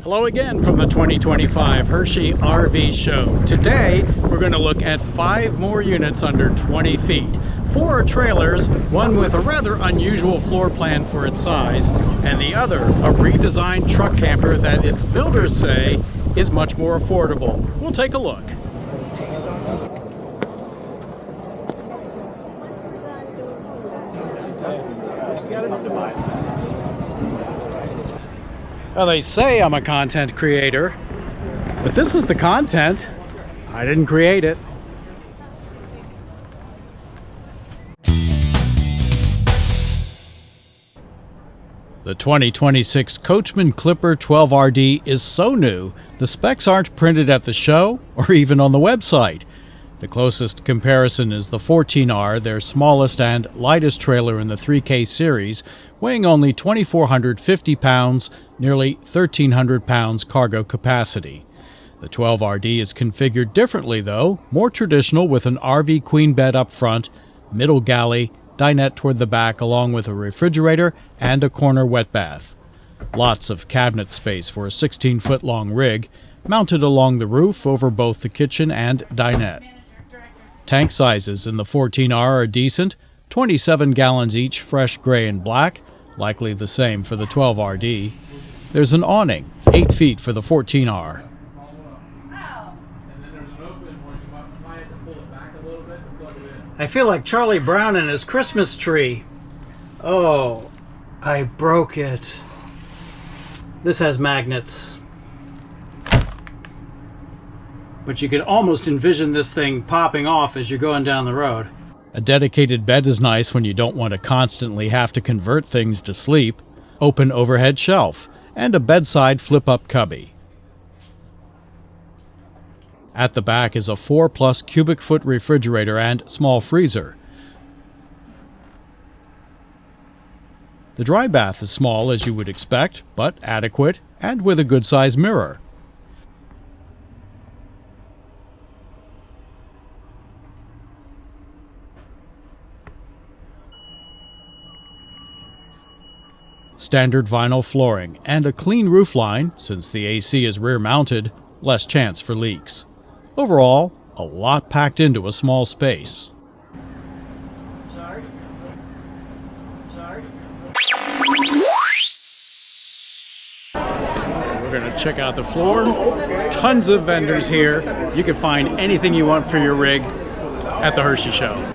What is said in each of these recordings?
Hello again from the 2025 Hershey RV show. Today we're going to look at 5 more units under 20 feet. 4 are trailers, one with a rather unusual floor plan for its size, and the other a redesigned truck camper that its builders say is much more affordable. We'll take a look. Well, they say I'm a content creator, but this is the content. I didn't create it. The 2026 Coachmen Clipper 12RD is so new, the specs aren't printed at the show or even on the website. The closest comparison is the 14R, their smallest and lightest trailer in the 3K series, weighing only 2,450 pounds, nearly 1,300 pounds cargo capacity. The 12RD is configured differently though, more traditional with an RV queen bed up front, middle galley, dinette toward the back along with a refrigerator and a corner wet bath. Lots of cabinet space for a 16-foot long rig, mounted along the roof over both the kitchen and dinette. Tank sizes in the 14R are decent, 27 gallons each, fresh gray and black, likely the same for the 12RD. There's an awning, 8 feet for the 14R. I feel like Charlie Brown and his Christmas tree. Oh, I broke it. This has magnets. But you could almost envision this thing popping off as you're going down the road. A dedicated bed is nice when you don't want to constantly have to convert things to sleep. Open overhead shelf, and a bedside flip-up cubby. At the back is a 4+ cubic foot refrigerator and small freezer. The dry bath is small as you would expect, but adequate, and with a good-sized mirror. Standard vinyl flooring, and a clean roofline, since the AC is rear-mounted, less chance for leaks. Overall, a lot packed into a small space. We're going to check out the floor. Tons of vendors here. You can find anything you want for your rig at the Hershey show.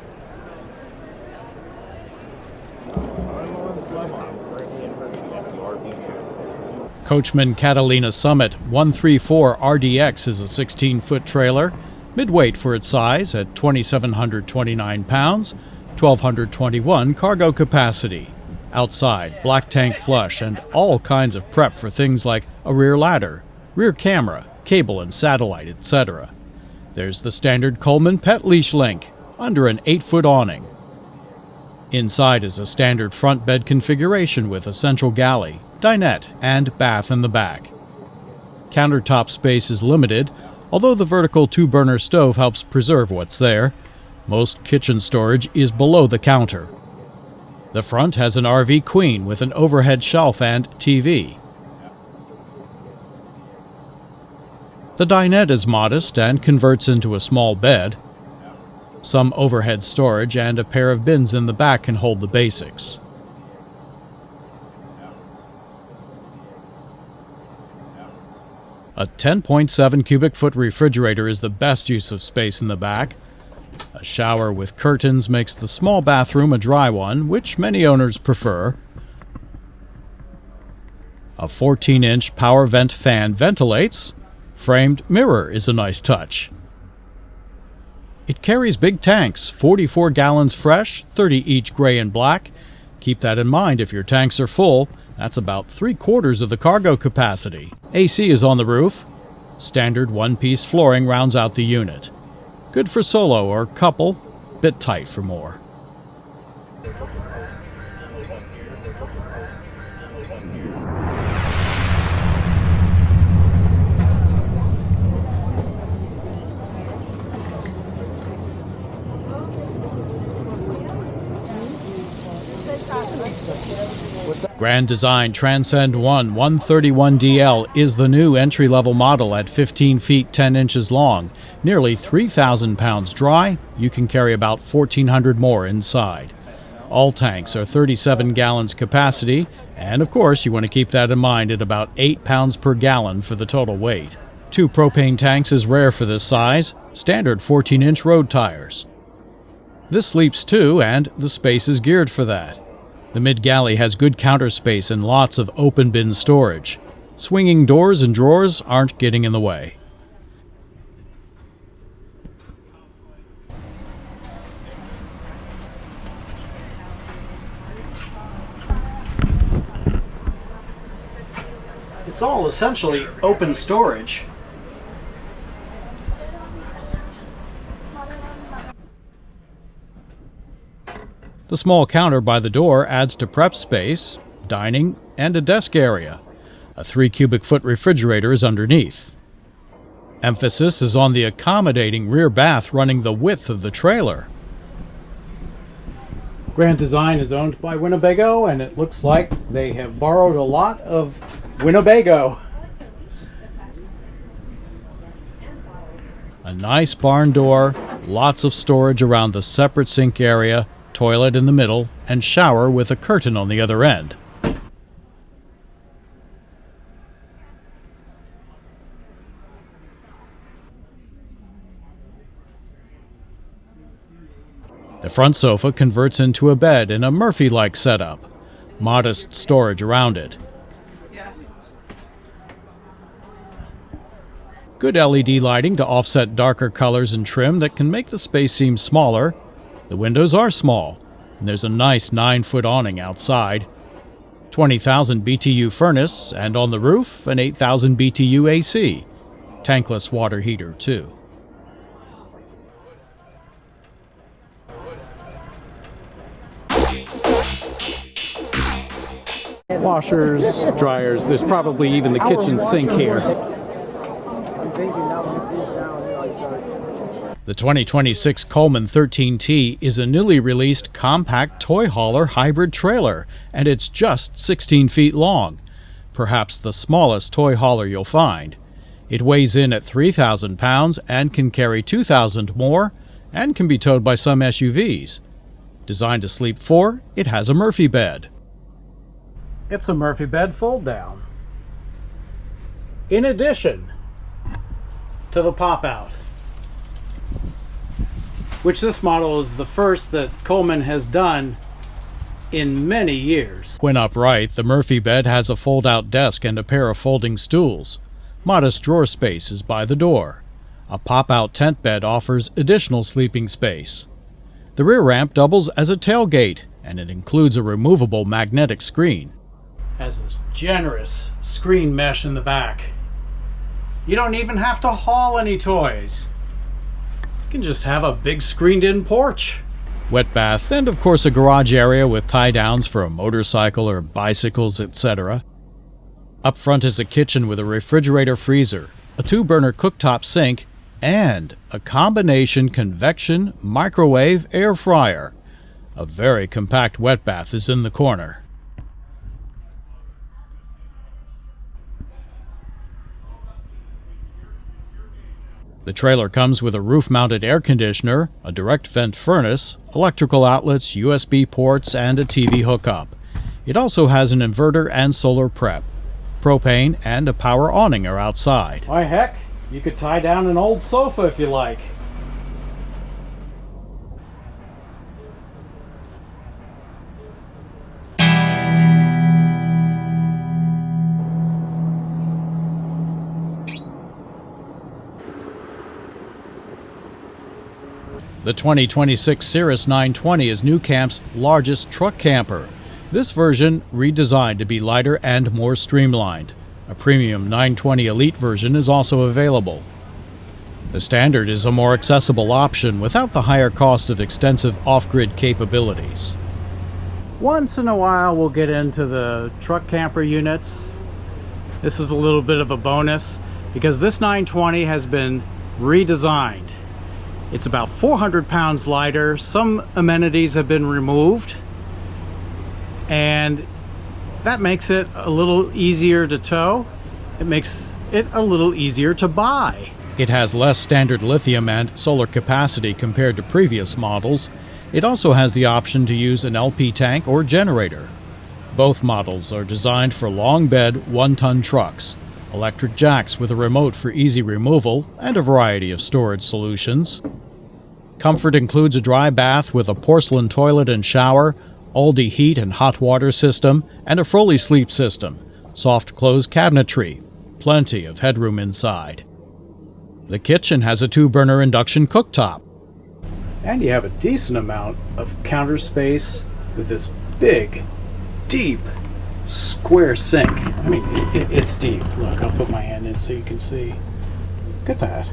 Coachmen Catalina Summit 134 RDX is a 16-foot trailer, mid-weight for its size at 2,729 pounds, 1,221 cargo capacity. Outside, black tank flush and all kinds of prep for things like a rear ladder, rear camera, cable and satellite, etc. There's the standard Coleman pet leash link, under an 8-foot awning. Inside is a standard front bed configuration with a central galley, dinette, and bath in the back. Countertop space is limited, although the vertical 2-burner stove helps preserve what's there. Most kitchen storage is below the counter. The front has an RV queen with an overhead shelf and TV. The dinette is modest and converts into a small bed. Some overhead storage and a pair of bins in the back can hold the basics. A 10.7 cubic foot refrigerator is the best use of space in the back. A shower with curtains makes the small bathroom a dry one, which many owners prefer. A 14-inch power vent fan ventilates. Framed mirror is a nice touch. It carries big tanks, 44 gallons fresh, 30 each gray and black. Keep that in mind if your tanks are full. That's about 3/4 of the cargo capacity. AC is on the roof. Standard one-piece flooring rounds out the unit. Good for solo or couple, bit tight for more. Grand Design Transcend 1 131DL is the new entry-level model at 15 feet 10 inches long, nearly 3,000 pounds dry. You can carry about 1,400 more inside. All tanks are 37 gallons capacity, and of course you want to keep that in mind at about 8 pounds per gallon for the total weight. 2 propane tanks is rare for this size, standard 14-inch road tires. This sleeps 2, and the space is geared for that. The mid-galley has good counter space and lots of open bin storage. Swinging doors and drawers aren't getting in the way. It's all essentially open storage. The small counter by the door adds to prep space, dining, and a desk area. A 3 cubic foot refrigerator is underneath. Emphasis is on the accommodating rear bath running the width of the trailer. Grand Design is owned by Winnebago, and it looks like they have borrowed a lot of Winnebago. A nice barn door, lots of storage around the separate sink area, toilet in the middle, and shower with a curtain on the other end. The front sofa converts into a bed in a Murphy-like setup. Modest storage around it. Good LED lighting to offset darker colors and trim that can make the space seem smaller. The windows are small, and there's a nice 9-foot awning outside. 20,000 BTU furnace, and on the roof, an 8,000 BTU AC. Tankless water heater, too. Washers, dryers, there's probably even the kitchen sink here. The 2026 Coleman 13T is a newly released compact toy hauler hybrid trailer, and it's just 16 feet long. Perhaps the smallest toy hauler you'll find. It weighs in at 3,000 pounds and can carry 2,000 more, and can be towed by some SUVs. Designed to sleep 4, it has a Murphy bed. It's a Murphy bed fold down. In addition to the pop-out, which this model is the first that Coleman has done in many years. When upright, the Murphy bed has a fold-out desk and a pair of folding stools. Modest drawer space is by the door. A pop-out tent bed offers additional sleeping space. The rear ramp doubles as a tailgate, and it includes a removable magnetic screen. Has this generous screen mesh in the back. You don't even have to haul any toys. You can just have a big screened-in porch. Wet bath, and of course a garage area with tie-downs for a motorcycle or bicycles, etc. Up front is a kitchen with a refrigerator freezer, a 2-burner cooktop sink, and a combination convection microwave air fryer. A very compact wet bath is in the corner. The trailer comes with a roof-mounted air conditioner, a direct vent furnace, electrical outlets, USB ports, and a TV hookup. It also has an inverter and solar prep. Propane and a power awning are outside. Why heck, you could tie down an old sofa if you like. The 2026 Cirrus 920 is nuCamp's largest truck camper. This version redesigned to be lighter and more streamlined. A premium 920 Elite version is also available. The Standard is a more accessible option without the higher cost of extensive off-grid capabilities. Once in a while we'll get into the truck camper units. This is a little bit of a bonus because this 920 has been redesigned. It's about 400 pounds lighter. Some amenities have been removed, and That makes it a little easier to tow. It makes it a little easier to buy. It has less standard lithium and solar capacity compared to previous models. It also has the option to use an LP tank or generator. Both models are designed for long bed, 1-ton trucks, electric jacks with a remote for easy removal, and a variety of storage solutions. Comfort includes a dry bath with a porcelain toilet and shower, Aldi heat and hot water system, and a Froley sleep system, soft close cabinetry, plenty of headroom inside. The kitchen has a 2-burner induction cooktop. And you have a decent amount of counter space with this big, deep, square sink. I mean, it's deep. Look, I'll put my hand in so you can see. Look at that.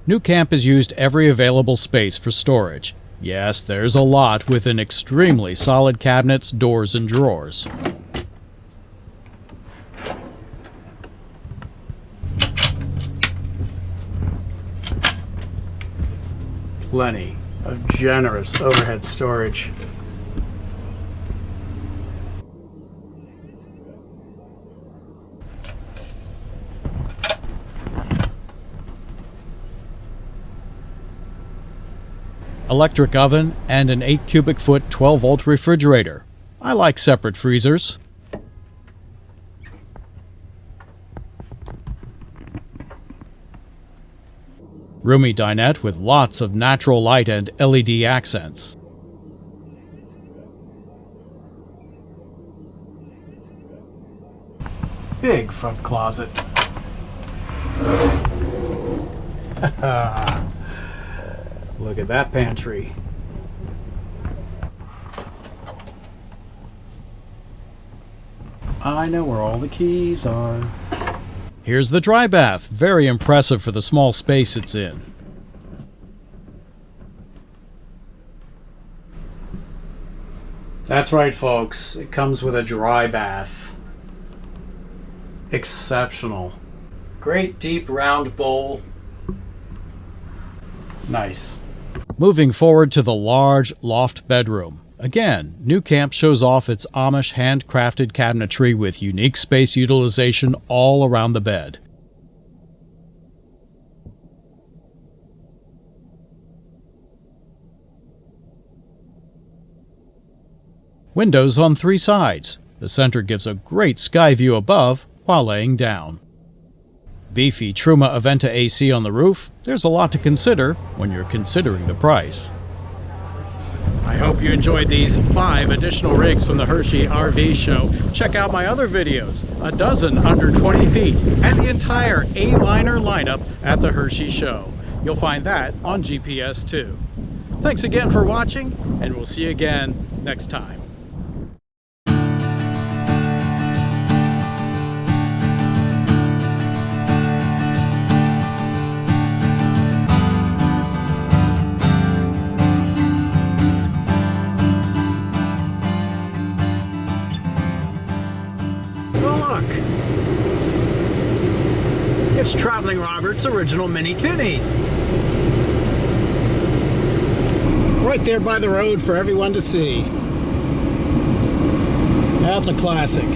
nuCamp has used every available space for storage. Yes, there's a lot within extremely solid cabinets, doors, and drawers. Plenty of generous overhead storage. Electric oven, and an 8 cubic foot 12-volt refrigerator. I like separate freezers. Roomy dinette with lots of natural light and LED accents. Big front closet. Look at that pantry. I know where all the keys are. Here's the dry bath. Very impressive for the small space it's in. That's right, folks. It comes with a dry bath. Exceptional. Great deep round bowl. Nice. Moving forward to the large loft bedroom. Again, nuCamp shows off its Amish handcrafted cabinetry with unique space utilization all around the bed. Windows on 3 sides. The center gives a great sky view above while laying down. Beefy Truma Aventa AC on the roof. There's a lot to consider when you're considering the price. I hope you enjoyed these 5 additional rigs from the Hershey RV show. Check out my other videos, a dozen under 20 feet, and the entire A-liner lineup at the Hershey show. You'll find that on GPS too. Thanks again for watching, and we'll see you again next time. It's Traveling Robert's original Mini Tinny. Right there by the road for everyone to see. That's a classic.